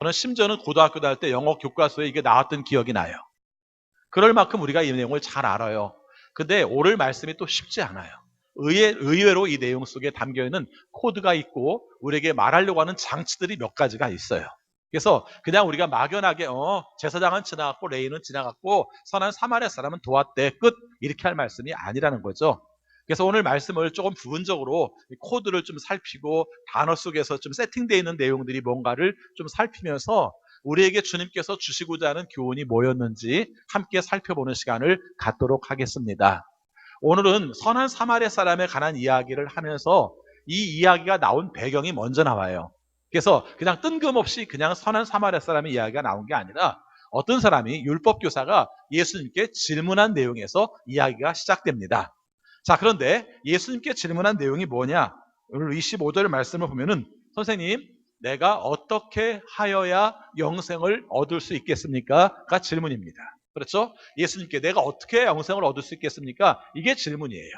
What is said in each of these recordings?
저는 심지어는 고등학교 다닐 때 영어 교과서에 이게 나왔던 기억이 나요. 그럴 만큼 우리가 이 내용을 잘 알아요. 근데 오늘 말씀이 또 쉽지 않아요. 의외로 이 내용 속에 담겨있는 코드가 있고 우리에게 말하려고 하는 장치들이 몇 가지가 있어요. 그래서 그냥 우리가 막연하게 제사장은 지나갔고 레위는 지나갔고 선한 사마리아 사람은 도왔대 끝 이렇게 할 말씀이 아니라는 거죠. 그래서 오늘 말씀을 조금 부분적으로 코드를 좀 살피고 단어 속에서 좀 세팅되어 있는 내용들이 뭔가를 좀 살피면서 우리에게 주님께서 주시고자 하는 교훈이 뭐였는지 함께 살펴보는 시간을 갖도록 하겠습니다. 오늘은 선한 사마리아 사람에 관한 이야기를 하면서 이 이야기가 나온 배경이 먼저 나와요. 그래서 그냥 뜬금없이 그냥 선한 사마리아 사람의 이야기가 나온 게 아니라 어떤 사람이 율법교사가 예수님께 질문한 내용에서 이야기가 시작됩니다. 자, 그런데 예수님께 질문한 내용이 뭐냐? 오늘 25절 말씀을 보면은 선생님, 내가 어떻게 하여야 영생을 얻을 수 있겠습니까? 가 질문입니다. 그렇죠? 예수님께 내가 어떻게 해야 영생을 얻을 수 있겠습니까? 이게 질문이에요.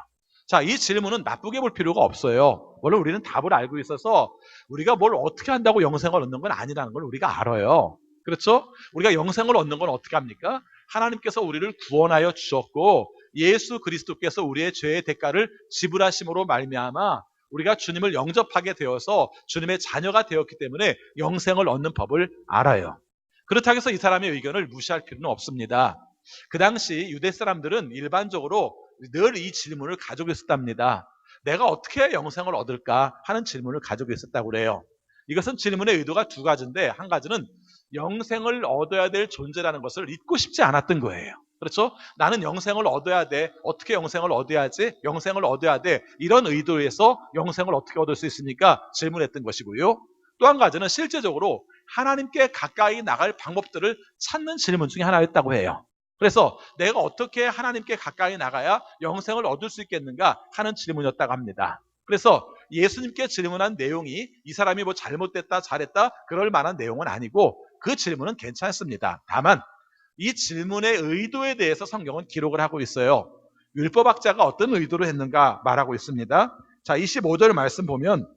자, 이 질문은 나쁘게 볼 필요가 없어요. 원래 우리는 답을 알고 있어서 우리가 뭘 어떻게 한다고 영생을 얻는 건 아니라는 걸 우리가 알아요. 그렇죠? 우리가 영생을 얻는 건 어떻게 합니까? 하나님께서 우리를 구원하여 주셨고 예수 그리스도께서 우리의 죄의 대가를 지불하심으로 말미암아 우리가 주님을 영접하게 되어서 주님의 자녀가 되었기 때문에 영생을 얻는 법을 알아요. 그렇다고 해서 이 사람의 의견을 무시할 필요는 없습니다. 그 당시 유대 사람들은 일반적으로 늘 이 질문을 가지고 있었답니다. 내가 어떻게 해야 영생을 얻을까 하는 질문을 가지고 있었다고 그래요. 이것은 질문의 의도가 두 가지인데 한 가지는 영생을 얻어야 될 존재라는 것을 잊고 싶지 않았던 거예요. 그렇죠? 나는 영생을 얻어야 돼. 어떻게 영생을 얻어야지? 영생을 얻어야 돼. 이런 의도에서 영생을 어떻게 얻을 수 있습니까? 질문했던 것이고요. 또 한 가지는 실제적으로 하나님께 가까이 나갈 방법들을 찾는 질문 중에 하나였다고 해요. 그래서 내가 어떻게 하나님께 가까이 나가야 영생을 얻을 수 있겠는가 하는 질문이었다고 합니다. 그래서 예수님께 질문한 내용이 이 사람이 뭐 잘못됐다 잘했다 그럴 만한 내용은 아니고 그 질문은 괜찮습니다. 다만 이 질문의 의도에 대해서 성경은 기록을 하고 있어요. 율법학자가 어떤 의도로 했는가 말하고 있습니다. 자, 25절 말씀 보면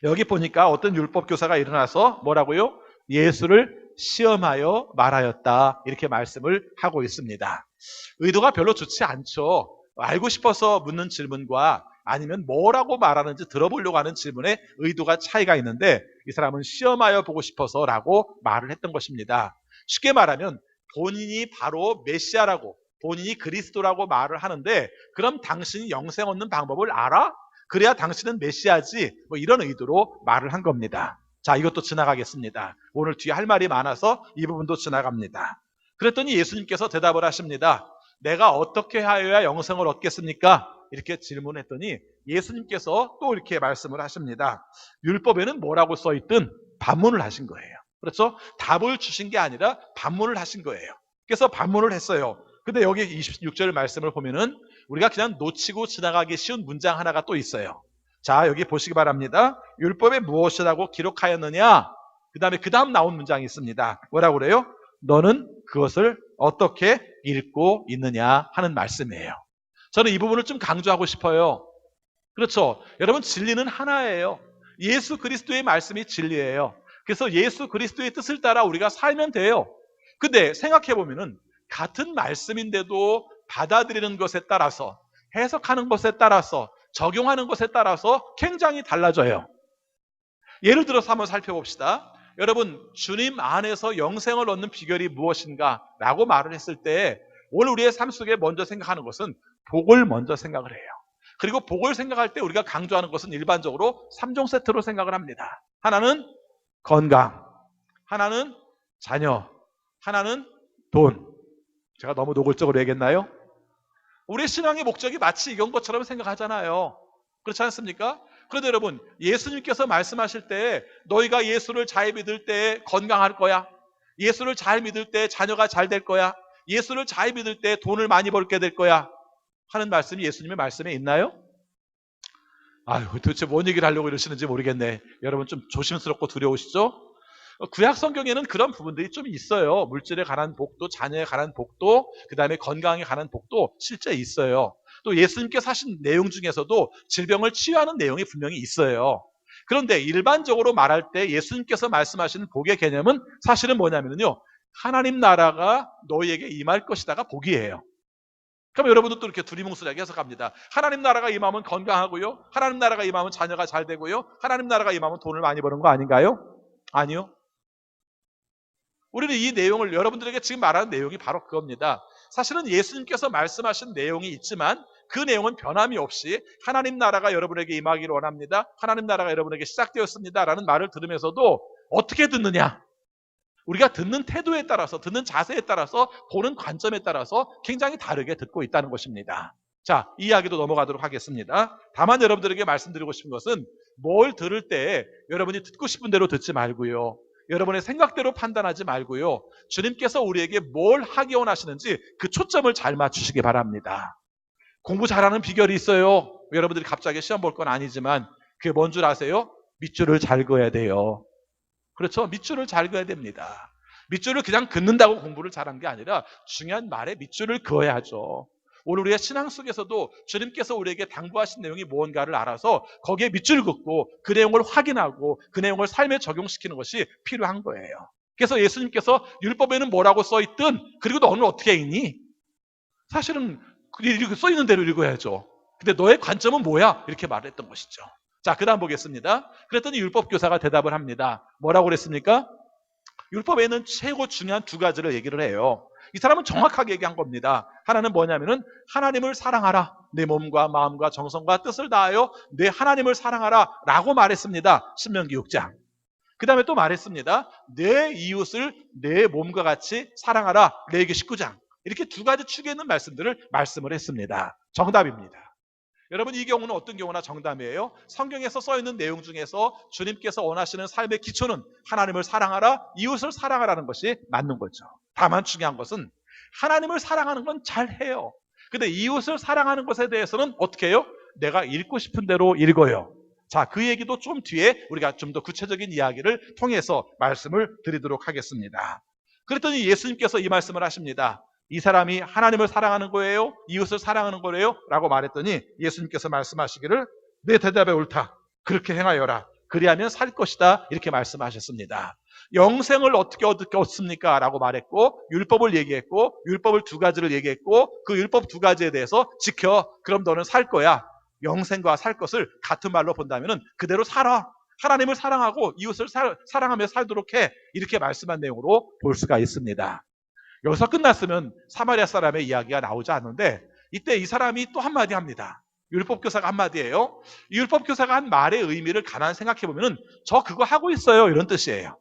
여기 보니까 어떤 율법교사가 일어나서 뭐라고요? 예수를 시험하여 말하였다 이렇게 말씀을 하고 있습니다. 의도가 별로 좋지 않죠. 알고 싶어서 묻는 질문과 아니면 뭐라고 말하는지 들어보려고 하는 질문에 의도가 차이가 있는데 이 사람은 시험하여 보고 싶어서 라고 말을 했던 것입니다. 쉽게 말하면 본인이 바로 메시아라고 본인이 그리스도라고 말을 하는데 그럼 당신이 영생 얻는 방법을 알아? 그래야 당신은 메시아지 뭐 이런 의도로 말을 한 겁니다. 자, 이것도 지나가겠습니다. 오늘 뒤에 할 말이 많아서 이 부분도 지나갑니다. 그랬더니 예수님께서 대답을 하십니다. 내가 어떻게 하여야 영생을 얻겠습니까? 이렇게 질문했더니 예수님께서 또 이렇게 말씀을 하십니다. 율법에는 뭐라고 써있든 반문을 하신 거예요. 그렇죠? 답을 주신 게 아니라 반문을 하신 거예요. 그래서 반문을 했어요. 근데 여기 26절 말씀을 보면은 우리가 그냥 놓치고 지나가기 쉬운 문장 하나가 또 있어요. 자, 여기 보시기 바랍니다. 율법에 무엇이라고 기록하였느냐? 그 다음 나온 문장이 있습니다. 뭐라고 그래요? 너는 그것을 어떻게 읽고 있느냐 하는 말씀이에요. 저는 이 부분을 좀 강조하고 싶어요. 그렇죠? 여러분, 진리는 하나예요. 예수 그리스도의 말씀이 진리예요. 그래서 예수 그리스도의 뜻을 따라 우리가 살면 돼요. 근데 생각해보면은 같은 말씀인데도 받아들이는 것에 따라서 해석하는 것에 따라서 적용하는 것에 따라서 굉장히 달라져요. 예를 들어서 한번 살펴봅시다. 여러분, 주님 안에서 영생을 얻는 비결이 무엇인가 라고 말을 했을 때 오늘 우리의 삶 속에 먼저 생각하는 것은 복을 먼저 생각을 해요. 그리고 복을 생각할 때 우리가 강조하는 것은 일반적으로 3종 세트로 생각을 합니다. 하나는 건강, 하나는 자녀, 하나는 돈. 제가 너무 노골적으로 얘기했나요? 우리 신앙의 목적이 마치 이런 것처럼 생각하잖아요. 그렇지 않습니까? 그런데 여러분, 예수님께서 말씀하실 때 너희가 예수를 잘 믿을 때 건강할 거야. 예수를 잘 믿을 때 자녀가 잘 될 거야. 예수를 잘 믿을 때 돈을 많이 벌게 될 거야. 하는 말씀이 예수님의 말씀에 있나요? 아유, 도대체 뭔 얘기를 하려고 이러시는지 모르겠네. 여러분 좀 조심스럽고 두려우시죠? 구약 성경에는 그런 부분들이 좀 있어요. 물질에 관한 복도, 자녀에 관한 복도, 그 다음에 건강에 관한 복도 실제 있어요. 또 예수님께서 하신 내용 중에서도 질병을 치유하는 내용이 분명히 있어요. 그런데 일반적으로 말할 때 예수님께서 말씀하시는 복의 개념은 사실은 뭐냐면요, 하나님 나라가 너희에게 임할 것이다가 복이에요. 그럼 여러분도 또 이렇게 두리뭉술하게 해석합니다. 하나님 나라가 임하면 건강하고요, 하나님 나라가 임하면 자녀가 잘 되고요, 하나님 나라가 임하면 돈을 많이 버는 거 아닌가요? 아니요. 우리는 이 내용을, 여러분들에게 지금 말하는 내용이 바로 그겁니다. 사실은 예수님께서 말씀하신 내용이 있지만 그 내용은 변함이 없이 하나님 나라가 여러분에게 임하기를 원합니다, 하나님 나라가 여러분에게 시작되었습니다 라는 말을 들으면서도 어떻게 듣느냐, 우리가 듣는 태도에 따라서, 듣는 자세에 따라서, 보는 관점에 따라서 굉장히 다르게 듣고 있다는 것입니다. 자, 이 이야기도 넘어가도록 하겠습니다. 다만 여러분들에게 말씀드리고 싶은 것은 뭘 들을 때 여러분이 듣고 싶은 대로 듣지 말고요, 여러분의 생각대로 판단하지 말고요, 주님께서 우리에게 뭘 하기 원하시는지 그 초점을 잘 맞추시기 바랍니다. 공부 잘하는 비결이 있어요. 여러분들이 갑자기 시험 볼 건 아니지만 그게 뭔 줄 아세요? 밑줄을 잘 그어야 돼요. 그렇죠? 밑줄을 잘 그어야 됩니다. 밑줄을 그냥 긋는다고 공부를 잘한 게 아니라 중요한 말에 밑줄을 그어야죠. 오늘 우리의 신앙 속에서도 주님께서 우리에게 당부하신 내용이 무언가를 알아서 거기에 밑줄을 긋고 그 내용을 확인하고 그 내용을 삶에 적용시키는 것이 필요한 거예요. 그래서 예수님께서 율법에는 뭐라고 써있든 그리고 너는 어떻게 읽니? 사실은 써있는 대로 읽어야죠. 근데 너의 관점은 뭐야? 이렇게 말했던 것이죠. 자, 그 다음 보겠습니다. 그랬더니 율법교사가 대답을 합니다. 뭐라고 그랬습니까? 율법에는 최고 중요한 두 가지를 얘기를 해요. 이 사람은 정확하게 얘기한 겁니다. 하나는 뭐냐면은 하나님을 사랑하라. 내 몸과 마음과 정성과 뜻을 다하여 내 하나님을 사랑하라 라고 말했습니다. 신명기 6장. 그 다음에 또 말했습니다. 내 이웃을 내 몸과 같이 사랑하라. 레위기 19장. 이렇게 두 가지 축에 있는 말씀을 했습니다. 정답입니다. 여러분, 이 경우는 어떤 경우나 정답이에요. 성경에서 써있는 내용 중에서 주님께서 원하시는 삶의 기초는 하나님을 사랑하라, 이웃을 사랑하라는 것이 맞는 거죠. 다만 중요한 것은 하나님을 사랑하는 건 잘해요. 근데 이웃을 사랑하는 것에 대해서는 어떻게 해요? 내가 읽고 싶은 대로 읽어요. 자, 그 얘기도 좀 뒤에 우리가 좀 더 구체적인 이야기를 통해서 말씀을 드리도록 하겠습니다. 그랬더니 예수님께서 이 말씀을 하십니다. 이 사람이 하나님을 사랑하는 거예요? 이웃을 사랑하는 거예요? 라고 말했더니 예수님께서 말씀하시기를 내 대답에 옳다. 그렇게 행하여라. 그리하면 살 것이다. 이렇게 말씀하셨습니다. 영생을 어떻게 얻습니까? 라고 말했고, 율법을 얘기했고, 율법을 두 가지를 얘기했고, 그 율법 두 가지에 대해서 지켜. 그럼 너는 살 거야. 영생과 살 것을 같은 말로 본다면 그대로 살아. 하나님을 사랑하고 이웃을 사랑하며 살도록 해. 이렇게 말씀한 내용으로 볼 수가 있습니다. 여기서 끝났으면 사마리아 사람의 이야기가 나오지 않는데 이때 이 사람이 또 한마디 합니다. 율법교사가 한마디예요. 이 율법교사가 한 말의 의미를 가만히 생각해보면 저 그거 하고 있어요. 이런 뜻이에요.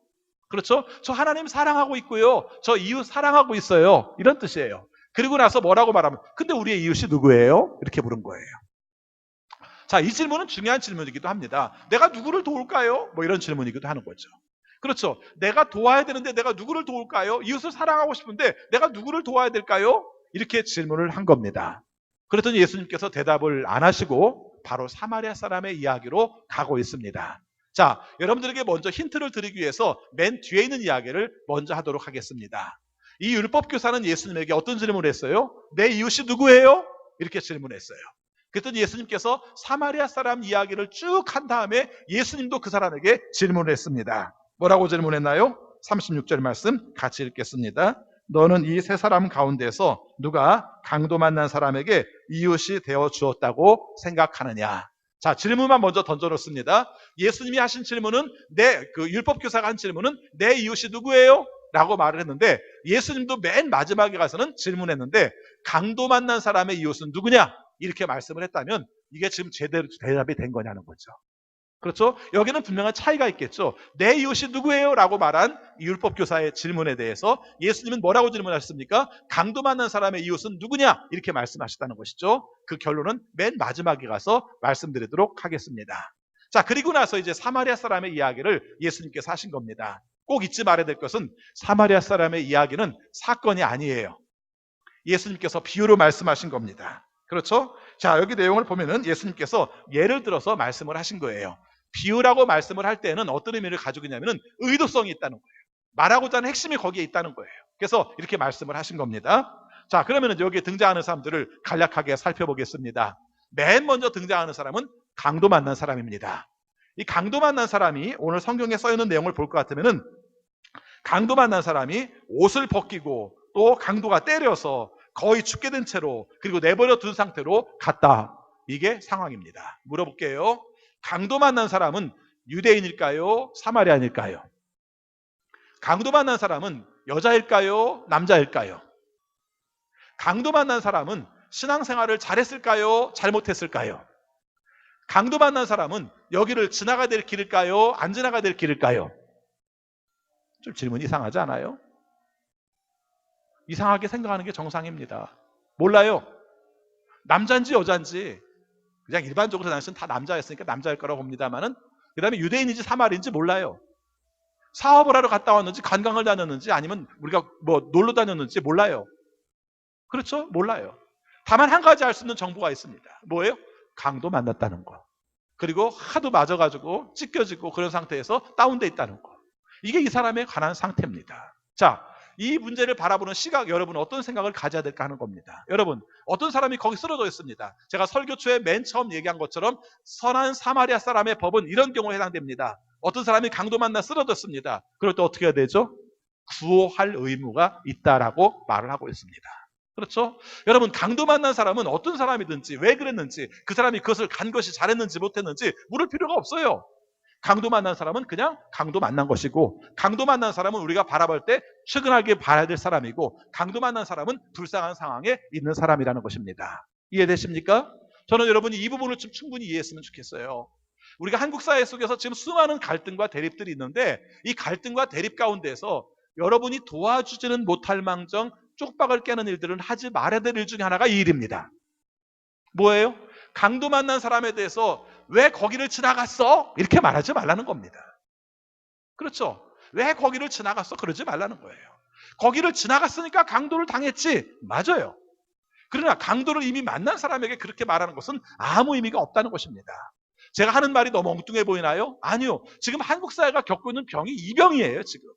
그렇죠? 저 하나님 사랑하고 있고요. 저 이웃 사랑하고 있어요. 이런 뜻이에요. 그리고 나서 뭐라고 말하면 근데 우리의 이웃이 누구예요? 이렇게 물은 거예요. 자, 이 질문은 중요한 질문이기도 합니다. 내가 누구를 도울까요? 뭐 이런 질문이기도 하는 거죠. 그렇죠. 내가 도와야 되는데 내가 누구를 도울까요? 이웃을 사랑하고 싶은데 내가 누구를 도와야 될까요? 이렇게 질문을 한 겁니다. 그랬더니 예수님께서 대답을 안 하시고 바로 사마리아 사람의 이야기로 가고 있습니다. 자, 여러분들에게 먼저 힌트를 드리기 위해서 맨 뒤에 있는 이야기를 먼저 하도록 하겠습니다. 이 율법교사는 예수님에게 어떤 질문을 했어요? 내 이웃이 누구예요? 이렇게 질문했어요. 그랬더니 예수님께서 사마리아 사람 이야기를 쭉 한 다음에 예수님도 그 사람에게 질문을 했습니다. 뭐라고 질문했나요? 36절 말씀 같이 읽겠습니다. 너는 이 세 사람 가운데서 누가 강도 만난 사람에게 이웃이 되어 주었다고 생각하느냐? 자, 질문만 먼저 던져놓습니다. 예수님이 하신 질문은 율법교사가 한 질문은 내 이웃이 누구예요? 라고 말을 했는데 예수님도 맨 마지막에 가서는 질문했는데 강도 만난 사람의 이웃은 누구냐? 이렇게 말씀을 했다면 이게 지금 제대로 대답이 된 거냐는 거죠. 그렇죠? 여기는 분명한 차이가 있겠죠. 내 이웃이 누구예요? 라고 말한 율법교사의 질문에 대해서 예수님은 뭐라고 질문하셨습니까? 강도 만난 사람의 이웃은 누구냐? 이렇게 말씀하셨다는 것이죠. 그 결론은 맨 마지막에 가서 말씀드리도록 하겠습니다. 자, 그리고 나서 이제 사마리아 사람의 이야기를 예수님께서 하신 겁니다. 꼭 잊지 말아야 될 것은 사마리아 사람의 이야기는 사건이 아니에요. 예수님께서 비유로 말씀하신 겁니다. 그렇죠? 자, 여기 내용을 보면은 예수님께서 예를 들어서 말씀을 하신 거예요. 비유라고 말씀을 할 때는 어떤 의미를 가지고 있냐면은 의도성이 있다는 거예요. 말하고자 하는 핵심이 거기에 있다는 거예요. 그래서 이렇게 말씀을 하신 겁니다. 자, 그러면은 여기에 등장하는 사람들을 간략하게 살펴보겠습니다. 맨 먼저 등장하는 사람은 강도 만난 사람입니다. 이 강도 만난 사람이 오늘 성경에 써있는 내용을 볼 것 같으면은 강도 만난 사람이 옷을 벗기고 또 강도가 때려서 거의 죽게 된 채로 그리고 내버려 둔 상태로 갔다. 이게 상황입니다. 물어볼게요. 강도 만난 사람은 유대인일까요? 사마리아인일까요? 강도 만난 사람은 여자일까요? 남자일까요? 강도 만난 사람은 신앙생활을 잘했을까요? 잘못했을까요? 강도 만난 사람은 여기를 지나가야 될 길일까요? 안 지나가야 될 길일까요? 좀 질문 이상하지 않아요? 이상하게 생각하는 게 정상입니다. 몰라요. 남자인지 여자인지 그냥 일반적으로 당신은 다 남자였으니까 남자일 거라고 봅니다만은 그 다음에 유대인인지 사마리인지 몰라요. 사업을 하러 갔다 왔는지 관광을 다녔는지 아니면 우리가 뭐 놀러 다녔는지 몰라요. 그렇죠? 몰라요. 다만 한 가지 알 수 있는 정보가 있습니다. 뭐예요? 강도 만났다는 거. 그리고 하도 맞아가지고 찢겨지고 그런 상태에서 다운돼 있다는 거. 이게 이 사람에 관한 상태입니다. 자, 이 문제를 바라보는 시각 여러분은 어떤 생각을 가져야 될까 하는 겁니다. 여러분, 어떤 사람이 거기 쓰러져 있습니다. 제가 설교 초에 맨 처음 얘기한 것처럼 선한 사마리아 사람의 법은 이런 경우에 해당됩니다. 어떤 사람이 강도 만나 쓰러졌습니다. 그럴 때 어떻게 해야 되죠? 구호할 의무가 있다라고 말을 하고 있습니다. 그렇죠? 여러분, 강도 만난 사람은 어떤 사람이든지 왜 그랬는지 그 사람이 그것을 간 것이 잘했는지 못했는지 물을 필요가 없어요. 강도 만난 사람은 그냥 강도 만난 것이고 강도 만난 사람은 우리가 바라볼 때 측은하게 봐야 될 사람이고 강도 만난 사람은 불쌍한 상황에 있는 사람이라는 것입니다. 이해되십니까? 저는 여러분이 이 부분을 좀 충분히 이해했으면 좋겠어요. 우리가 한국 사회 속에서 지금 수많은 갈등과 대립들이 있는데 이 갈등과 대립 가운데서 여러분이 도와주지는 못할 망정 쪽박을 깨는 일들은 하지 말아야 될 일 중에 하나가 이 일입니다. 뭐예요? 강도 만난 사람에 대해서 왜 거기를 지나갔어? 이렇게 말하지 말라는 겁니다. 그렇죠? 왜 거기를 지나갔어? 그러지 말라는 거예요. 거기를 지나갔으니까 강도를 당했지. 맞아요. 그러나 강도를 이미 만난 사람에게 그렇게 말하는 것은 아무 의미가 없다는 것입니다. 제가 하는 말이 너무 엉뚱해 보이나요? 아니요. 지금 한국 사회가 겪고 있는 병이 이 병이에요, 지금.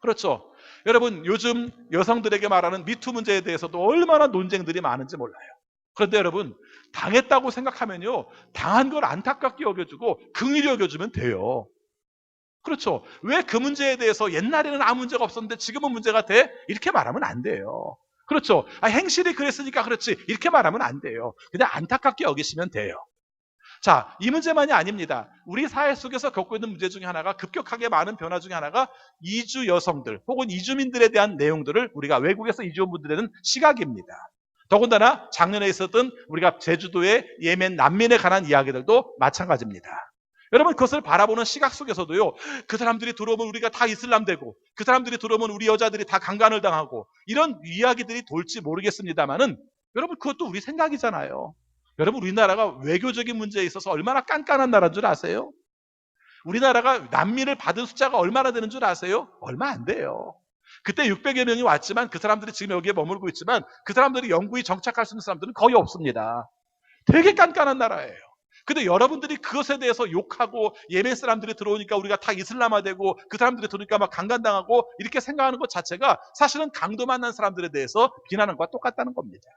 그렇죠? 여러분, 요즘 여성들에게 말하는 미투 문제에 대해서도 얼마나 논쟁들이 많은지 몰라요. 그런데 여러분, 당했다고 생각하면요, 당한 걸 안타깝게 여겨주고 긍휼히 여겨주면 돼요. 그렇죠? 왜 그 문제에 대해서 옛날에는 아무 문제가 없었는데 지금은 문제가 돼? 이렇게 말하면 안 돼요. 그렇죠? 행실이 그랬으니까 그렇지 이렇게 말하면 안 돼요. 그냥 안타깝게 여기시면 돼요. 자, 이 문제만이 아닙니다. 우리 사회 속에서 겪고 있는 문제 중에 하나가 급격하게 많은 변화 중에 하나가 이주 여성들 혹은 이주민들에 대한 내용들을 우리가 외국에서 이주온 분들에 대한 시각입니다. 더군다나 작년에 있었던 우리가 제주도의 예멘 난민에 관한 이야기들도 마찬가지입니다. 여러분, 그것을 바라보는 시각 속에서도요, 그 사람들이 들어오면 우리가 다 이슬람 되고 그 사람들이 들어오면 우리 여자들이 다 강간을 당하고 이런 이야기들이 돌지 모르겠습니다만은 여러분, 그것도 우리 생각이잖아요. 여러분, 우리나라가 외교적인 문제에 있어서 얼마나 깐깐한 나라인 줄 아세요? 우리나라가 난민을 받은 숫자가 얼마나 되는 줄 아세요? 얼마 안 돼요. 그때 600여 명이 왔지만 그 사람들이 지금 여기에 머물고 있지만 그 사람들이 영구히 정착할 수 있는 사람들은 거의 없습니다. 되게 깐깐한 나라예요. 근데 여러분들이 그것에 대해서 욕하고 예멘 사람들이 들어오니까 우리가 다 이슬람화되고 그 사람들이 들어오니까 막 강간당하고 이렇게 생각하는 것 자체가 사실은 강도 만난 사람들에 대해서 비난하는 것과 똑같다는 겁니다.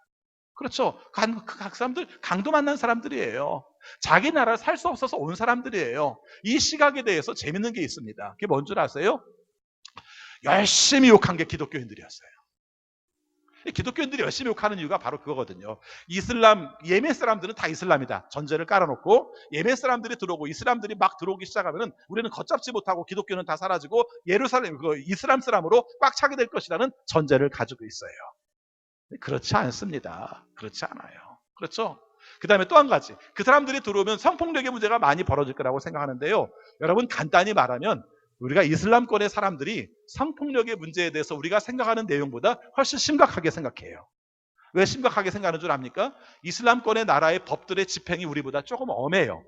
그렇죠. 각 사람들 강도 만난 사람들이에요. 자기 나라를 살 수 없어서 온 사람들이에요. 이 시각에 대해서 재밌는 게 있습니다. 그게 뭔 줄 아세요? 열심히 욕한 게 기독교인들이었어요. 기독교인들이 열심히 욕하는 이유가 바로 그거거든요. 예멘 사람들은 다 이슬람이다. 전제를 깔아놓고 예멘 사람들이 들어오고 이슬람들이 막 들어오기 시작하면은 우리는 걷잡지 못하고 기독교는 다 사라지고 예루살렘 이슬람 사람으로 꽉 차게 될 것이라는 전제를 가지고 있어요. 그렇지 않습니다. 그렇지 않아요. 그렇죠? 그 다음에 또 한 가지. 그 사람들이 들어오면 성폭력의 문제가 많이 벌어질 거라고 생각하는데요. 여러분, 간단히 말하면 우리가 이슬람권의 사람들이 성폭력의 문제에 대해서 우리가 생각하는 내용보다 훨씬 심각하게 생각해요. 왜 심각하게 생각하는 줄 압니까? 이슬람권의 나라의 법들의 집행이 우리보다 조금 엄해요.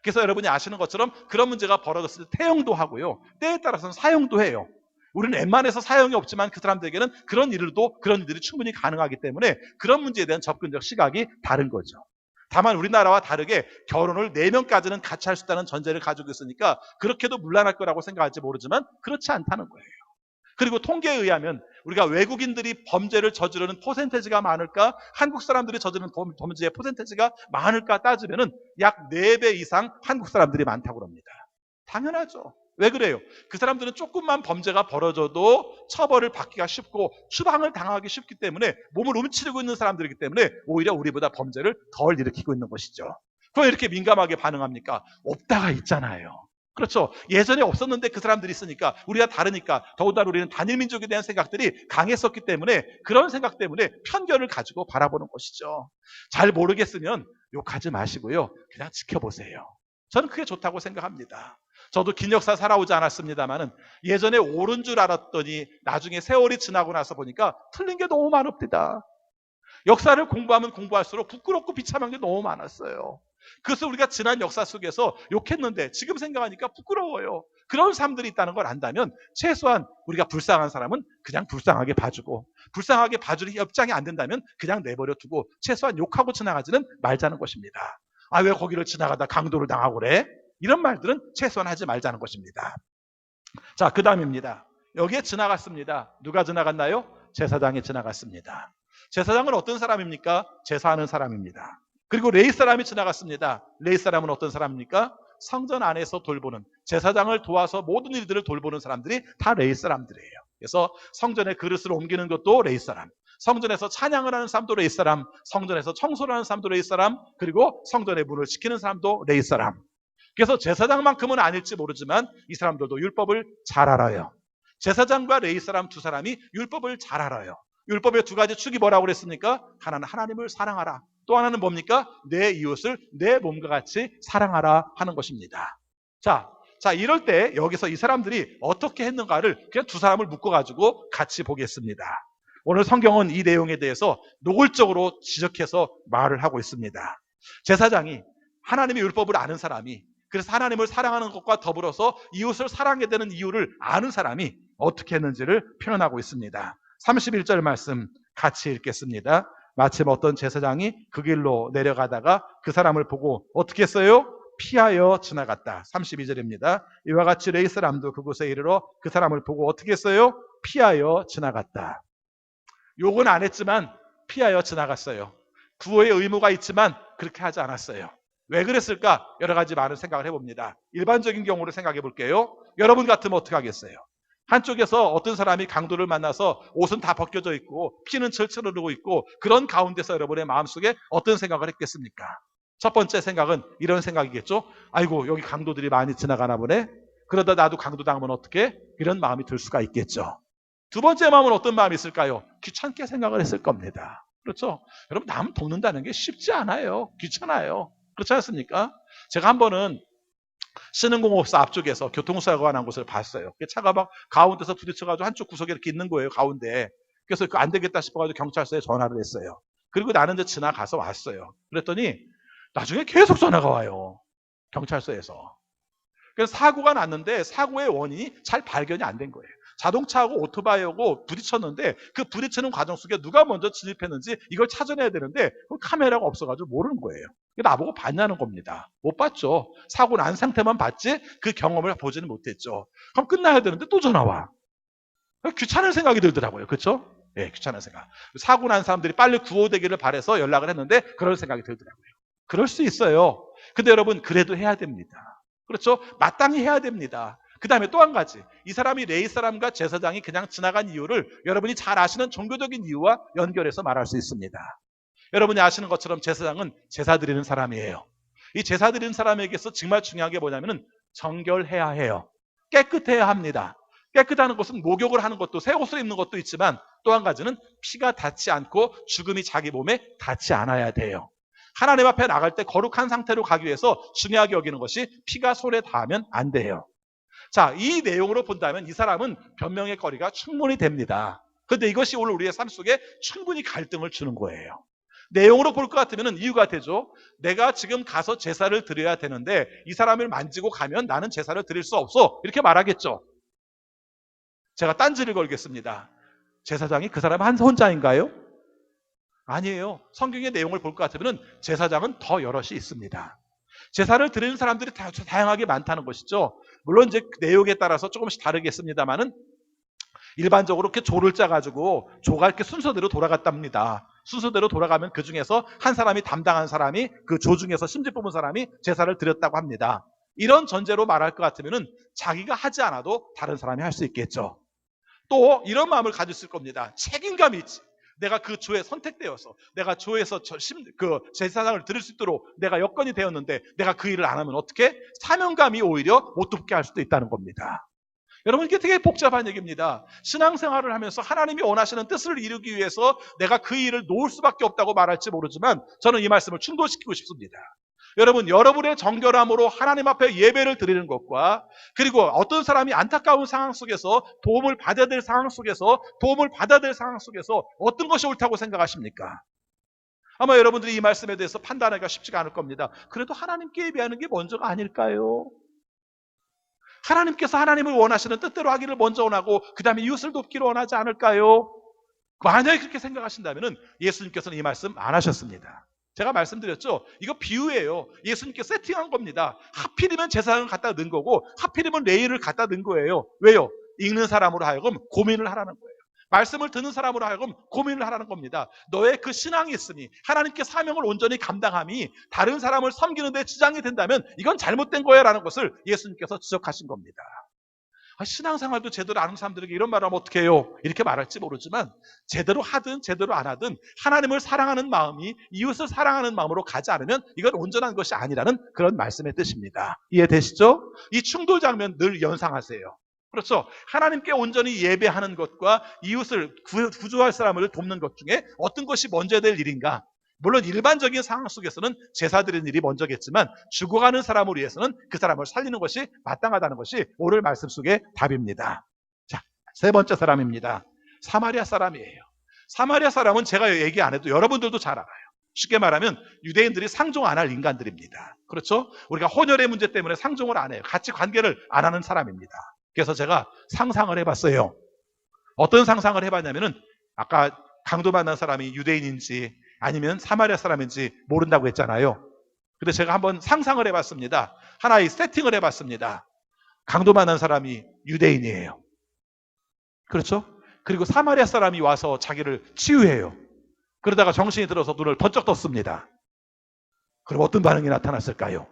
그래서 여러분이 아시는 것처럼 그런 문제가 벌어졌을 때 태형도 하고요. 때에 따라서는 사형도 해요. 우리는 웬만해서 사형이 없지만 그 사람들에게는 그런 일들이 충분히 가능하기 때문에 그런 문제에 대한 접근적 시각이 다른 거죠. 다만 우리나라와 다르게 결혼을 4명까지는 같이 할 수 있다는 전제를 가지고 있으니까 그렇게도 문란할 거라고 생각할지 모르지만 그렇지 않다는 거예요. 그리고 통계에 의하면 우리가 외국인들이 범죄를 저지르는 퍼센테이지가 많을까, 한국 사람들이 저지르는 범죄의 퍼센테이지가 많을까 따지면은 약 4배 이상 한국 사람들이 많다고 합니다. 당연하죠. 왜 그래요? 그 사람들은 조금만 범죄가 벌어져도 처벌을 받기가 쉽고 추방을 당하기 쉽기 때문에 몸을 움츠리고 있는 사람들이기 때문에 오히려 우리보다 범죄를 덜 일으키고 있는 것이죠. 그럼 이렇게 민감하게 반응합니까? 없다가 있잖아요. 그렇죠. 예전에 없었는데 그 사람들이 있으니까, 우리가 다르니까, 더군다나 우리는 단일민족에 대한 생각들이 강했었기 때문에 그런 생각 때문에 편견을 가지고 바라보는 것이죠. 잘 모르겠으면 욕하지 마시고요. 그냥 지켜보세요. 저는 그게 좋다고 생각합니다. 저도 긴 역사 살아오지 않았습니다만은 예전에 옳은 줄 알았더니 나중에 세월이 지나고 나서 보니까 틀린 게 너무 많습니다. 역사를 공부하면 공부할수록 부끄럽고 비참한 게 너무 많았어요. 그래서 우리가 지난 역사 속에서 욕했는데 지금 생각하니까 부끄러워요. 그런 사람들이 있다는 걸 안다면 최소한 우리가 불쌍한 사람은 그냥 불쌍하게 봐주고, 불쌍하게 봐줄 입장이 안 된다면 그냥 내버려 두고 최소한 욕하고 지나가지는 말자는 것입니다. 아, 왜 거기를 지나가다 강도를 당하고 그래? 이런 말들은 최소한 하지 말자는 것입니다. 자, 그 다음입니다. 여기에 지나갔습니다. 누가 지나갔나요? 제사장이 지나갔습니다. 제사장은 어떤 사람입니까? 제사하는 사람입니다. 그리고 레위 사람이 지나갔습니다. 레위 사람은 어떤 사람입니까? 성전 안에서 돌보는, 제사장을 도와서 모든 일들을 돌보는 사람들이 다 레위 사람들이에요. 그래서 성전에 그릇을 옮기는 것도 레위 사람, 성전에서 찬양을 하는 사람도 레위 사람, 성전에서 청소를 하는 사람도 레위 사람, 그리고 성전의 문을 지키는 사람도 레위 사람. 그래서 제사장만큼은 아닐지 모르지만 이 사람들도 율법을 잘 알아요. 제사장과 레위 사람 두 사람이 율법을 잘 알아요. 율법의 두 가지 축이 뭐라고 그랬습니까? 하나는 하나님을 사랑하라. 또 하나는 뭡니까? 내 이웃을 내 몸과 같이 사랑하라 하는 것입니다. 자, 이럴 때 여기서 이 사람들이 어떻게 했는가를 그냥 두 사람을 묶어가지고 같이 보겠습니다. 오늘 성경은 이 내용에 대해서 노골적으로 지적해서 말을 하고 있습니다. 제사장이, 하나님의 율법을 아는 사람이, 그래서 하나님을 사랑하는 것과 더불어서 이웃을 사랑하게 되는 이유를 아는 사람이 어떻게 했는지를 표현하고 있습니다. 31절 말씀 같이 읽겠습니다. 마침 어떤 제사장이 그 길로 내려가다가 그 사람을 보고 어떻게 했어요? 피하여 지나갔다. 32절입니다. 이와 같이 레위 사람도 그곳에 이르러 그 사람을 보고 어떻게 했어요? 피하여 지나갔다. 욕은 안 했지만 피하여 지나갔어요. 구호의 의무가 있지만 그렇게 하지 않았어요. 왜 그랬을까? 여러 가지 많은 생각을 해봅니다. 일반적인 경우를 생각해 볼게요. 여러분 같으면 어떻게 하겠어요? 한쪽에서 어떤 사람이 강도를 만나서 옷은 다 벗겨져 있고 피는 철철 흐르고 있고, 그런 가운데서 여러분의 마음속에 어떤 생각을 했겠습니까? 첫 번째 생각은 이런 생각이겠죠. 아이고, 여기 강도들이 많이 지나가나 보네. 그러다 나도 강도 당하면 어떡해? 이런 마음이 들 수가 있겠죠. 두 번째 마음은 어떤 마음이 있을까요? 귀찮게 생각을 했을 겁니다. 그렇죠? 여러분, 남 돕는다는 게 쉽지 않아요. 귀찮아요. 그렇지 않습니까? 제가 한 번은 신흥공업사 앞쪽에서 교통사고가 난 곳을 봤어요. 차가 막 가운데서 부딪혀가지고 한쪽 구석에 이렇게 있는 거예요, 가운데. 그래서 안 되겠다 싶어가지고 경찰서에 전화를 했어요. 그리고 나는 이제 지나가서 왔어요. 그랬더니 나중에 계속 전화가 와요, 경찰서에서. 그래서 사고가 났는데 사고의 원인이 잘 발견이 안 된 거예요. 자동차하고 오토바이하고 부딪혔는데 그 부딪히는 과정 속에 누가 먼저 진입했는지 이걸 찾아내야 되는데 카메라가 없어가지고 모르는 거예요. 나보고 봤냐는 겁니다. 못 봤죠. 사고 난 상태만 봤지 그 경험을 보지는 못했죠. 그럼 끝나야 되는데 또 전화 와. 귀찮은 생각이 들더라고요. 그렇죠? 예, 귀찮은 생각. 사고 난 사람들이 빨리 구호되기를 바라서 연락을 했는데 그런 생각이 들더라고요. 그럴 수 있어요. 근데 여러분, 그래도 해야 됩니다. 그렇죠? 마땅히 해야 됩니다. 그 다음에 또 한 가지, 이 사람이 레위 사람과 제사장이 그냥 지나간 이유를 여러분이 잘 아시는 종교적인 이유와 연결해서 말할 수 있습니다. 여러분이 아시는 것처럼 제사장은 제사 드리는 사람이에요. 이 제사 드리는 사람에게서 정말 중요한 게 뭐냐면은 정결해야 해요. 깨끗해야 합니다. 깨끗하는 것은 목욕을 하는 것도, 새 옷을 입는 것도 있지만 또 한 가지는 피가 닿지 않고 죽음이 자기 몸에 닿지 않아야 돼요. 하나님 앞에 나갈 때 거룩한 상태로 가기 위해서 중요하게 여기는 것이 피가 손에 닿으면 안 돼요. 자, 이 내용으로 본다면 이 사람은 변명의 거리가 충분히 됩니다. 그런데 이것이 오늘 우리의 삶 속에 충분히 갈등을 주는 거예요. 내용으로 볼 것 같으면 이유가 되죠. 내가 지금 가서 제사를 드려야 되는데 이 사람을 만지고 가면 나는 제사를 드릴 수 없어, 이렇게 말하겠죠. 제가 딴지를 걸겠습니다. 제사장이 그 사람 혼자인가요? 아니에요. 성경의 내용을 볼 것 같으면 제사장은 더 여럿이 있습니다. 제사를 드리는 사람들이 다양하게 많다는 것이죠. 물론 이제 내용에 따라서 조금씩 다르겠습니다만은 일반적으로 이렇게 조를 짜가지고 조가 이렇게 순서대로 돌아갔답니다. 순서대로 돌아가면 그 중에서 한 사람이 담당한 사람이 그 조 중에서 심지 뽑은 사람이 제사를 드렸다고 합니다. 이런 전제로 말할 것 같으면은 자기가 하지 않아도 다른 사람이 할 수 있겠죠. 또 이런 마음을 가졌을 겁니다. 책임감이 있지. 내가 그 조에 선택되어서 내가 조에서 그 제사장을 드릴 수 있도록 내가 여건이 되었는데 내가 그 일을 안 하면 어떻게? 사명감이 오히려 못 돕게 할 수도 있다는 겁니다. 여러분 이게 되게 복잡한 얘기입니다. 신앙생활을 하면서 하나님이 원하시는 뜻을 이루기 위해서 내가 그 일을 놓을 수밖에 없다고 말할지 모르지만 저는 이 말씀을 충돌시키고 싶습니다. 여러분, 여러분의 정결함으로 하나님 앞에 예배를 드리는 것과 그리고 어떤 사람이 안타까운 상황 속에서 도움을 받아야 될 상황 속에서 어떤 것이 옳다고 생각하십니까? 아마 여러분들이 이 말씀에 대해서 판단하기가 쉽지가 않을 겁니다. 그래도 하나님께 예배하는 게 먼저가 아닐까요? 하나님께서 하나님을 원하시는 뜻대로 하기를 먼저 원하고 그 다음에 이웃을 돕기를 원하지 않을까요? 만약에 그렇게 생각하신다면 예수님께서는 이 말씀 안 하셨습니다. 제가 말씀드렸죠. 이거 비유예요. 예수님께서 세팅한 겁니다. 하필이면 제사장을 갖다 넣은 거고 하필이면 레위를 갖다 넣은 거예요. 왜요? 읽는 사람으로 하여금 고민을 하라는 거예요. 말씀을 듣는 사람으로 하여금 고민을 하라는 겁니다. 너의 그 신앙이 있으니 하나님께 사명을 온전히 감당함이 다른 사람을 섬기는 데 지장이 된다면 이건 잘못된 거야 라는 것을 예수님께서 지적하신 겁니다. 신앙생활도 제대로 아는 사람들에게 이런 말을 하면 어떻게 해요? 이렇게 말할지 모르지만 제대로 하든 제대로 안 하든 하나님을 사랑하는 마음이 이웃을 사랑하는 마음으로 가지 않으면 이건 온전한 것이 아니라는 그런 말씀의 뜻입니다. 이해되시죠? 이 충돌 장면 늘 연상하세요. 그렇죠? 하나님께 온전히 예배하는 것과 이웃을 구조할 사람을 돕는 것 중에 어떤 것이 먼저 될 일인가? 물론 일반적인 상황 속에서는 제사 드리는 일이 먼저겠지만 죽어가는 사람을 위해서는 그 사람을 살리는 것이 마땅하다는 것이 오늘 말씀 속의 답입니다. 자, 세 번째 사람입니다. 사마리아 사람이에요. 사마리아 사람은 제가 얘기 안 해도 여러분들도 잘 알아요. 쉽게 말하면 유대인들이 상종 안 할 인간들입니다. 그렇죠? 우리가 혼혈의 문제 때문에 상종을 안 해요. 같이 관계를 안 하는 사람입니다. 그래서 제가 상상을 해봤어요. 어떤 상상을 해봤냐면은 아까 강도 만난 사람이 유대인인지 아니면 사마리아 사람인지 모른다고 했잖아요. 근데 제가 한번 상상을 해봤습니다. 하나의 세팅을 해봤습니다. 강도 만난 사람이 유대인이에요. 그렇죠? 그리고 사마리아 사람이 와서 자기를 치유해요. 그러다가 정신이 들어서 눈을 번쩍 떴습니다. 그럼 어떤 반응이 나타났을까요?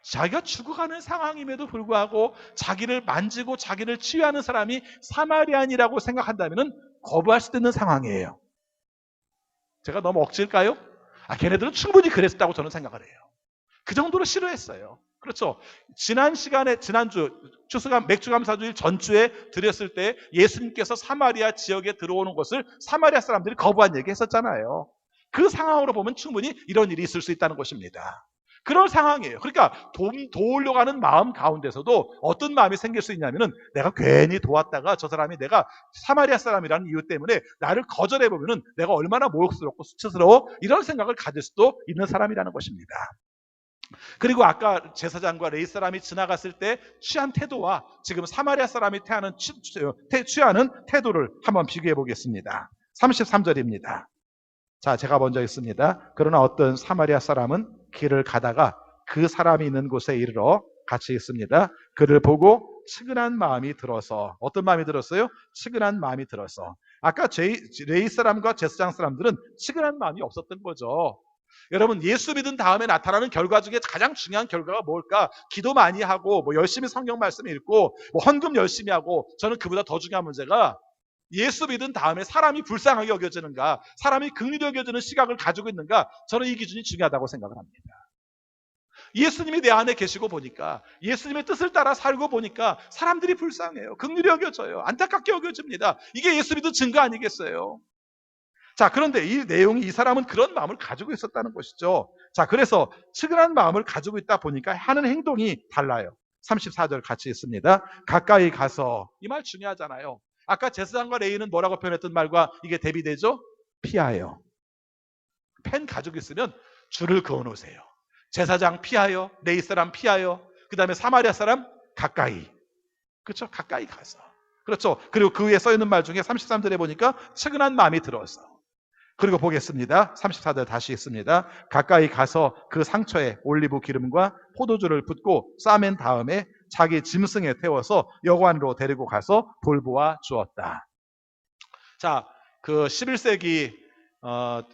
자기가 죽어가는 상황임에도 불구하고 자기를 만지고 자기를 치유하는 사람이 사마리안이라고 생각한다면 거부할 수도 있는 상황이에요. 제가 너무 억지일까요? 걔네들은 충분히 그랬다고 저는 생각을 해요. 그 정도로 싫어했어요. 그렇죠. 지난주 추수감 맥주감사주일 전주에 드렸을 때 예수님께서 사마리아 지역에 들어오는 것을 사마리아 사람들이 거부한 얘기 했었잖아요. 그 상황으로 보면 충분히 이런 일이 있을 수 있다는 것입니다. 그런 상황이에요. 그러니까 도우려고 하는 마음 가운데서도 어떤 마음이 생길 수 있냐면은 내가 괜히 도왔다가 저 사람이 내가 사마리아 사람이라는 이유 때문에 나를 거절해보면은 내가 얼마나 모욕스럽고 수치스러워 이런 생각을 가질 수도 있는 사람이라는 것입니다. 그리고 아까 제사장과 레위 사람이 지나갔을 때 취한 태도와 지금 사마리아 사람이 취하는 태도를 한번 비교해 보겠습니다. 33절입니다. 자, 제가 먼저 읽습니다. 그러나 어떤 사마리아 사람은 길을 가다가 그 사람이 있는 곳에 이르러 같이 있습니다. 그를 보고 측은한 마음이 들어서 어떤 마음이 들었어요? 측은한 마음이 들어서 아까 레위 사람과 제사장 사람들은 측은한 마음이 없었던 거죠. 여러분 예수 믿은 다음에 나타나는 결과 중에 가장 중요한 결과가 뭘까? 기도 많이 하고 열심히 성경 말씀 읽고 헌금 열심히 하고 저는 그보다 더 중요한 문제가 예수 믿은 다음에 사람이 불쌍하게 여겨지는가 사람이 긍휼히 여겨지는 시각을 가지고 있는가 저는 이 기준이 중요하다고 생각을 합니다. 예수님이 내 안에 계시고 보니까 예수님의 뜻을 따라 살고 보니까 사람들이 불쌍해요. 긍휼히 여겨져요. 안타깝게 여겨집니다. 이게 예수 믿은 증거 아니겠어요? 자, 그런데 이 내용이 이 사람은 그런 마음을 가지고 있었다는 것이죠. 자, 그래서 측은한 마음을 가지고 있다 보니까 하는 행동이 달라요. 34절 같이 있습니다. 가까이 가서 이 말 중요하잖아요. 아까 제사장과 레위는 뭐라고 표현했던 말과 이게 대비되죠? 피하여. 펜 가지고 있으면 줄을 그어놓으세요. 제사장 피하여, 레위 사람 피하여, 그 다음에 사마리아 사람 가까이. 그렇죠? 가까이 가서. 그렇죠? 그리고 그 위에 써있는 말 중에 33절에 보니까 측은한 마음이 들어서. 그리고 보겠습니다. 34절 다시 있습니다. 가까이 가서 그 상처에 올리브 기름과 포도주를 붓고 싸맨 다음에 자기 짐승에 태워서 여관으로 데리고 가서 돌보아 주었다. 자, 그 11세기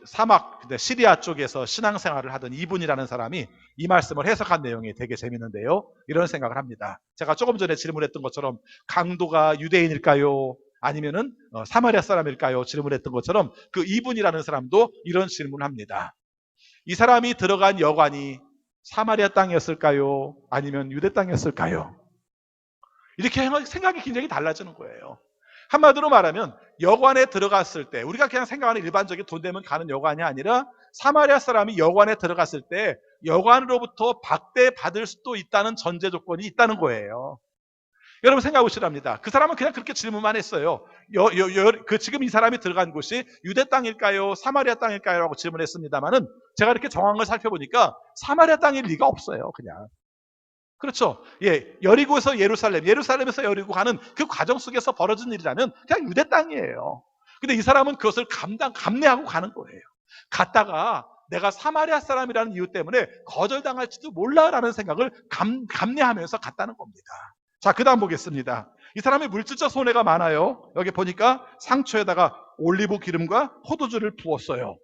사막 시리아 쪽에서 신앙생활을 하던 이분이라는 사람이 이 말씀을 해석한 내용이 되게 재밌는데요. 이런 생각을 합니다. 제가 조금 전에 질문했던 것처럼 강도가 유대인일까요? 아니면은 사마리아 사람일까요? 질문했던 것처럼 그 이분이라는 사람도 이런 질문을 합니다. 이 사람이 들어간 여관이 사마리아 땅이었을까요? 아니면 유대 땅이었을까요? 이렇게 생각이 굉장히 달라지는 거예요. 한마디로 말하면 여관에 들어갔을 때 우리가 그냥 생각하는 일반적인 돈 되면 가는 여관이 아니라 사마리아 사람이 여관에 들어갔을 때 여관으로부터 박대받을 수도 있다는 전제 조건이 있다는 거예요. 여러분 생각해 보시랍니다. 그 사람은 그냥 그렇게 질문만 했어요. 지금 이 사람이 들어간 곳이 유대 땅일까요? 사마리아 땅일까요? 라고 질문했습니다만은 제가 이렇게 정황을 살펴보니까 사마리아 땅일 리가 없어요. 그냥. 그렇죠. 예, 여리고에서 예루살렘, 예루살렘에서 여리고 가는 그 과정 속에서 벌어진 일이라면 그냥 유대 땅이에요. 근데 이 사람은 그것을 감내하고 가는 거예요. 갔다가 내가 사마리아 사람이라는 이유 때문에 거절당할지도 몰라라는 생각을 감내하면서 갔다는 겁니다. 자, 그 다음 보겠습니다. 이 사람의 물질적 손해가 많아요. 여기 보니까 상처에다가 올리브 기름과 포도주를 부었어요.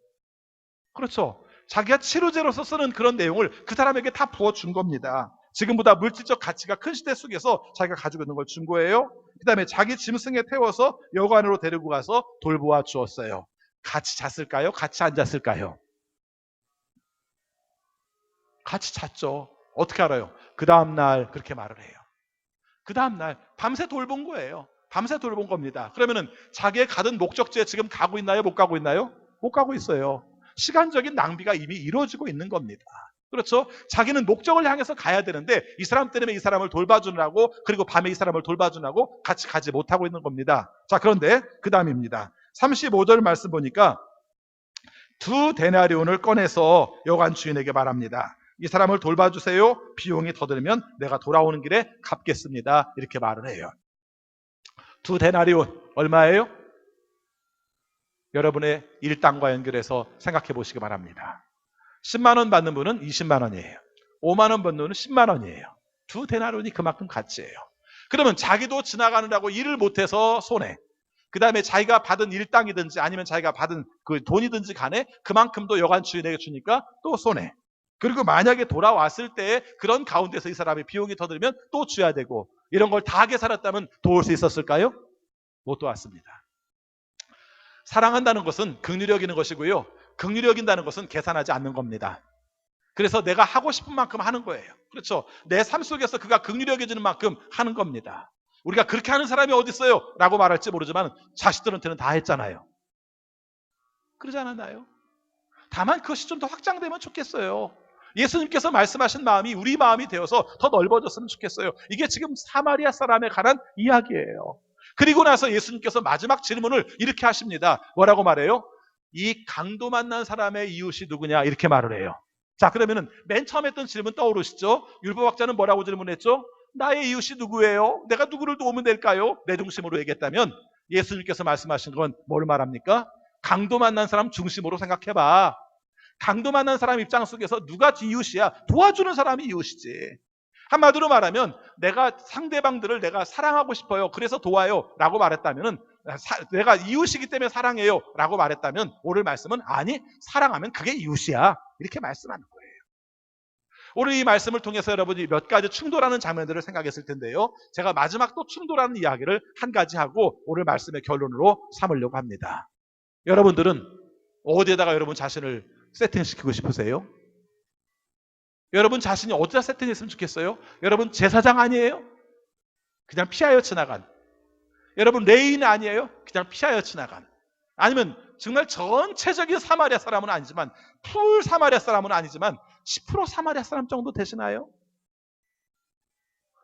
그렇죠. 자기가 치료제로서 쓰는 그런 내용을 그 사람에게 다 부어준 겁니다. 지금보다 물질적 가치가 큰 시대 속에서 자기가 가지고 있는 걸 준 거예요. 그 다음에 자기 짐승에 태워서 여관으로 데리고 가서 돌보아 주었어요. 같이 잤을까요? 같이 안 잤을까요? 같이 잤죠. 어떻게 알아요? 그 다음날 그렇게 말을 해요. 그 다음날 밤새 돌본 거예요. 밤새 돌본 겁니다. 그러면은 자기의 가던 목적지에 지금 가고 있나요? 못 가고 있나요? 못 가고 있어요. 시간적인 낭비가 이미 이루어지고 있는 겁니다. 그렇죠? 자기는 목적을 향해서 가야 되는데 이 사람 때문에 이 사람을 돌봐주느라고 그리고 밤에 이 사람을 돌봐주느라고 같이 가지 못하고 있는 겁니다. 자, 그런데 그 다음입니다. 35절 말씀 보니까 2데나리온을 꺼내서 여관 주인에게 말합니다. 이 사람을 돌봐주세요. 비용이 더 들면 내가 돌아오는 길에 갚겠습니다. 이렇게 말을 해요. 2데나리온 얼마예요? 여러분의 일당과 연결해서 생각해 보시기 바랍니다. 10만 원 받는 분은 20만 원이에요. 5만 원 받는 분은 10만 원이에요. 2데나리온이 그만큼 가치예요. 그러면 자기도 지나가느라고 일을 못해서 손해. 그 다음에 자기가 받은 일당이든지 아니면 자기가 받은 그 돈이든지 간에 그만큼도 여관 주인에게 주니까 또 손해. 그리고 만약에 돌아왔을 때 그런 가운데서 이 사람이 비용이 더 들면 또 줘야 되고 이런 걸 다 하게 살았다면 도울 수 있었을까요? 못 도왔습니다. 사랑한다는 것은 긍휼히 여기는 것이고요. 긍휼히 여긴다는 것은 계산하지 않는 겁니다. 그래서 내가 하고 싶은 만큼 하는 거예요. 그렇죠. 내 삶 속에서 그가 긍휼히 여겨지는 만큼 하는 겁니다. 우리가 그렇게 하는 사람이 어디 있어요? 라고 말할지 모르지만 자식들한테는 다 했잖아요. 그러지 않았나요? 다만 그것이 좀 더 확장되면 좋겠어요. 예수님께서 말씀하신 마음이 우리 마음이 되어서 더 넓어졌으면 좋겠어요. 이게 지금 사마리아 사람에 관한 이야기예요. 그리고 나서 예수님께서 마지막 질문을 이렇게 하십니다. 뭐라고 말해요? 이 강도 만난 사람의 이웃이 누구냐? 이렇게 말을 해요. 자, 그러면은 맨 처음 했던 질문 떠오르시죠? 율법학자는 뭐라고 질문했죠? 나의 이웃이 누구예요? 내가 누구를 도우면 될까요? 내 중심으로 얘기했다면 예수님께서 말씀하신 건 뭘 말합니까? 강도 만난 사람 중심으로 생각해봐. 강도 만난 사람 입장 속에서 누가 이웃이야? 도와주는 사람이 이웃이지. 한마디로 말하면 내가 상대방들을 내가 사랑하고 싶어요. 그래서 도와요. 라고 말했다면 내가 이웃이기 때문에 사랑해요. 라고 말했다면 오늘 말씀은 아니, 사랑하면 그게 이웃이야. 이렇게 말씀하는 거예요. 오늘 이 말씀을 통해서 여러분이 몇 가지 충돌하는 장면들을 생각했을 텐데요. 제가 마지막 또 충돌하는 이야기를 한 가지 하고 오늘 말씀의 결론으로 삼으려고 합니다. 여러분들은 어디에다가 여러분 자신을 세팅시키고 싶으세요? 여러분 자신이 어디다 세팅했으면 좋겠어요? 여러분 제사장 아니에요? 그냥 피하여 지나간. 여러분 레인 아니에요? 그냥 피하여 지나간. 아니면 정말 전체적인 사마리아 사람은 아니지만 풀 사마리아 사람은 아니지만 10% 사마리아 사람 정도 되시나요?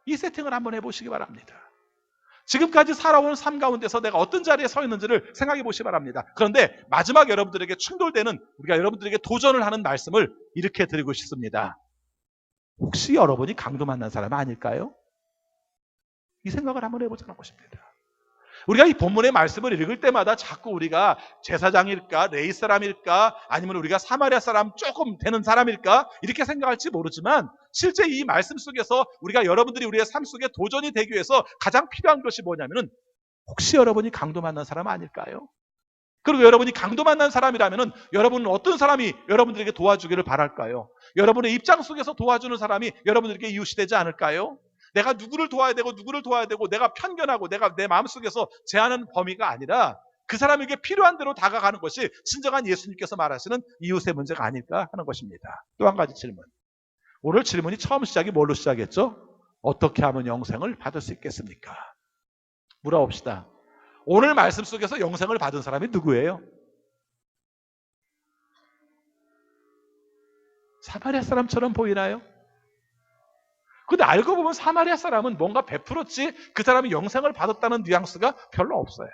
이 세팅을 한번 해보시기 바랍니다. 지금까지 살아온 삶 가운데서 내가 어떤 자리에 서 있는지를 생각해 보시기 바랍니다. 그런데 마지막 여러분들에게 충돌되는 우리가 여러분들에게 도전을 하는 말씀을 이렇게 드리고 싶습니다. 혹시 여러분이 강도 만난 사람 아닐까요? 이 생각을 한번 해보자는 것입니다. 우리가 이 본문의 말씀을 읽을 때마다 자꾸 우리가 제사장일까, 레위 사람일까, 아니면 우리가 사마리아 사람 조금 되는 사람일까 이렇게 생각할지 모르지만 실제 이 말씀 속에서 우리가 여러분들이 우리의 삶 속에 도전이 되기 위해서 가장 필요한 것이 뭐냐면은 혹시 여러분이 강도 만난 사람 아닐까요? 그리고 여러분이 강도 만난 사람이라면은 여러분은 어떤 사람이 여러분들에게 도와주기를 바랄까요? 여러분의 입장 속에서 도와주는 사람이 여러분들에게 이웃이 되지 않을까요? 내가 누구를 도와야 되고 내가 편견하고 내가 내 마음속에서 제하는 범위가 아니라 그 사람에게 필요한 대로 다가가는 것이 진정한 예수님께서 말하시는 이웃의 문제가 아닐까 하는 것입니다. 또 한 가지 질문. 오늘 질문이 처음 시작이 뭘로 시작했죠? 어떻게 하면 영생을 받을 수 있겠습니까? 물어봅시다. 오늘 말씀 속에서 영생을 받은 사람이 누구예요? 사마리아 사람처럼 보이나요? 근데 알고 보면 사마리아 사람은 뭔가 베풀었지 그 사람이 영생을 받았다는 뉘앙스가 별로 없어요.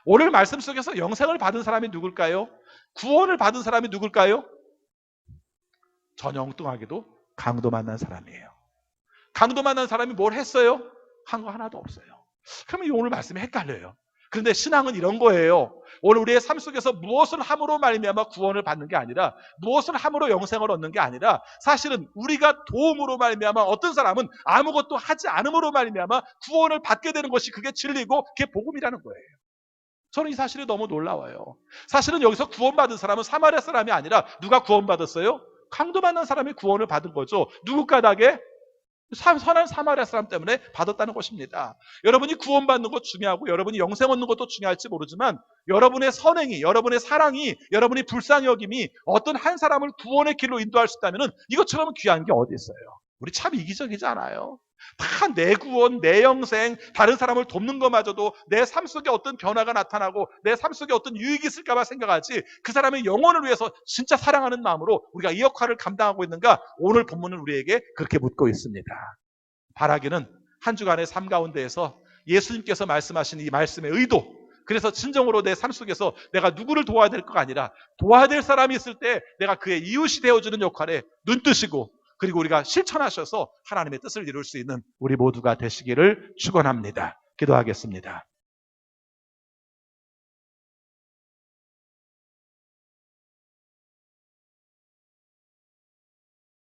오늘 말씀 속에서 영생을 받은 사람이 누굴까요? 구원을 받은 사람이 누굴까요? 전혀 엉뚱하게도 강도 만난 사람이에요. 강도 만난 사람이 뭘 했어요? 한 거 하나도 없어요. 그러면 오늘 말씀이 헷갈려요. 그런데 신앙은 이런 거예요. 오늘 우리의 삶 속에서 무엇을 함으로 말미암아 구원을 받는 게 아니라 무엇을 함으로 영생을 얻는 게 아니라 사실은 우리가 도움으로 말미암아 어떤 사람은 아무것도 하지 않음으로 말미암아 구원을 받게 되는 것이 그게 진리고 그게 복음이라는 거예요. 저는 이 사실이 너무 놀라워요. 사실은 여기서 구원받은 사람은 사마리아 사람이 아니라 누가 구원받았어요? 강도 만난 사람이 구원을 받은 거죠. 누구 까닭에? 선한 사마리아 사람 때문에 받았다는 것입니다. 여러분이 구원받는 것 중요하고 여러분이 영생 얻는 것도 중요할지 모르지만 여러분의 선행이, 여러분의 사랑이, 여러분이 불쌍히 여김이 어떤 한 사람을 구원의 길로 인도할 수 있다면 이것처럼 귀한 게 어디 있어요? 우리 참 이기적이지 않아요? 다 내 구원, 내 영생, 다른 사람을 돕는 것마저도 내 삶 속에 어떤 변화가 나타나고 내 삶 속에 어떤 유익이 있을까 봐 생각하지 그 사람의 영혼을 위해서 진짜 사랑하는 마음으로 우리가 이 역할을 감당하고 있는가? 오늘 본문은 우리에게 그렇게 묻고 있습니다. 바라기는 한 주간의 삶 가운데에서 예수님께서 말씀하신 이 말씀의 의도, 그래서 진정으로 내 삶 속에서 내가 누구를 도와야 될 것가 아니라 도와야 될 사람이 있을 때 내가 그의 이웃이 되어주는 역할에 눈뜨시고 그리고 우리가 실천하셔서 하나님의 뜻을 이룰 수 있는 우리 모두가 되시기를 축원합니다. 기도하겠습니다.